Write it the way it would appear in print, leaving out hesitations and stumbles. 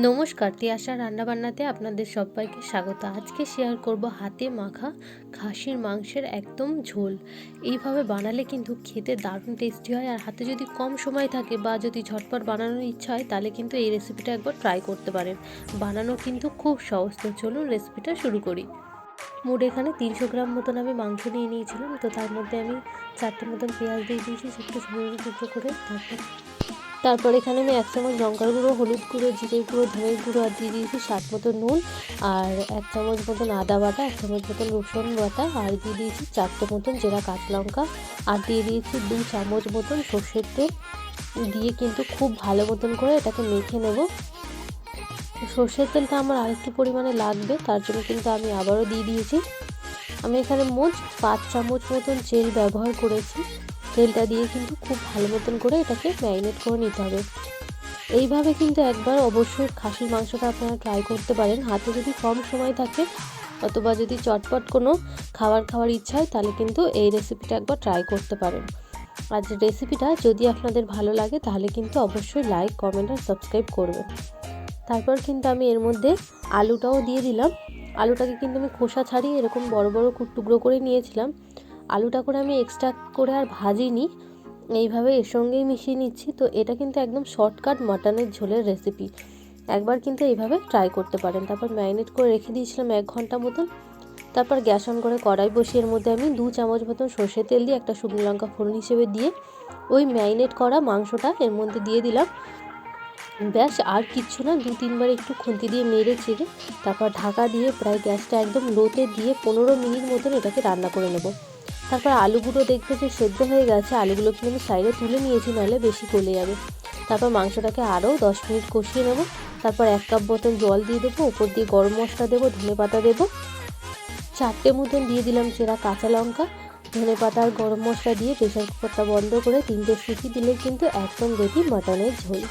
নমস্কার, তিয়াশা রান্নাবান্নাতে আপনাদের সবাইকে স্বাগত। আজকে শেয়ার করব হাতে মাখা খাসির মাংসের একদম ঝোল। এইভাবে বানালে কিন্তু খেতে দারুণ টেস্টি হয়। আর হাতে যদি কম সময় থাকে বা যদি ঝটপট বানানোর ইচ্ছা হয় তাহলে কিন্তু এই রেসিপিটা একবার ট্রাই করতে পারেন। বানানো কিন্তু খুব সহজ। তো চলুন রেসিপিটা শুরু করি। মোট এখানে 300 গ্রাম মতন আমি মাংস নিয়ে নিয়েছিলাম। তো তার মধ্যে আমি 4টে মতন পেঁয়াজ দিয়ে দিয়েছি একটু ছোটো টুকরো করে। তারপর এখানে আমি 1 চামচ লঙ্কার গুঁড়ো, হলুদ গুঁড়ো, জিরের গুঁড়ো, ধনের গুঁড়ো আর দিয়ে দিয়েছি স্বাদ মতো নুন। আর 1 চামচ মতন আদা বাটা, 1 চামচ মতন রসুন বাটা, আর দিয়ে দিয়েছি 4টে মতন জিরা কাঁচা লঙ্কা, আর দিয়ে দিয়েছি 2 চামচ মতন সর্ষের তেল। দিয়ে কিন্তু খুব ভালো মতন করে এটাকে মেখে নেব। সর্ষের তেলটা আমার আরেকটু পরিমাণে লাগবে, তার জন্য কিন্তু আমি আবারও দিয়ে দিয়েছি। আমি এখানে মোট 5 চামচ মতন তেল ব্যবহার করেছি। তেলটা দিয়ে কিন্তু খুব ভালো মতন করে এটাকে ম্যারিনেট করে নিতে হবে। এইভাবে কিন্তু একবার অবশ্যই খাসির মাংসটা আপনারা ট্রাই করতে পারেন। হাতে যদি কম সময় থাকে অথবা যদি চটপট কোনো খাওয়ার ইচ্ছা হয় তাহলে কিন্তু এই রেসিপিটা একবার ট্রাই করতে পারেন। আর রেসিপিটা যদি আপনাদের ভালো লাগে তাহলে কিন্তু অবশ্যই লাইক, কমেন্ট আর সাবস্ক্রাইব করবেন। তারপর কিন্তু আমি এর মধ্যে আলুটাও দিয়ে দিলাম। আলুটাকে কিন্তু আমি খোসা ছাড়িয়ে এরকম বড় বড় টুকরো করে নিয়েছিলাম। আলুটা করে আমি এক্সট্রা করে আর ভাজিনি, এইভাবে এর সঙ্গেই মিশিয়ে নিচ্ছি। তো এটা কিন্তু একদম শর্টকাট মাটনের ঝোলের রেসিপি। একবার কিন্তু এইভাবে ট্রাই করতে পারেন। তারপর ম্যারিনেট করে রেখে দিয়েছিলাম 1 ঘন্টা মতন। তারপর গ্যাস অন করে কড়াই বসিয়ে এর মধ্যে আমি 2 চামচ মতন সর্ষের তেল দিয়ে একটা শুকনো লঙ্কা ফোড়ন হিসেবে দিয়ে ওই ম্যারিনেট করা মাংসটা এর মধ্যে দিয়ে দিলাম। ব্যাস, আর কিচ্ছু না, 2-3 বার একটু খুন্তি দিয়ে নেড়ে চেড়ে তারপর ঢাকা দিয়ে প্রায় গ্যাসটা একদম লোতে দিয়ে 15 মিনিট মতন এটাকে রান্না করে নেব। তারপর আলুগুলো দেখবে যে সেদ্ধ হয়ে গেছে, আলুগুলো কিন্তু আমি সাইডে তুলে নিয়েছি, নাহলে বেশি গলে যাবে। তারপর মাংসটাকে আরও 10 মিনিট কষিয়ে নেব। তারপর 1 কাপ মতন জল দিয়ে দেবো, উপর দিয়ে গরম মশলা দেবো, ধনে পাতা দেবো, 4টে মতন দিয়ে দিলাম চেরা কাঁচা লঙ্কা, ধনে পাতা আর গরম মশলা দিয়ে প্রেসার কুকারটা বন্ধ করে 3টে সিটি দিলে কিন্তু একদম রেডি মাটনের ঝোল।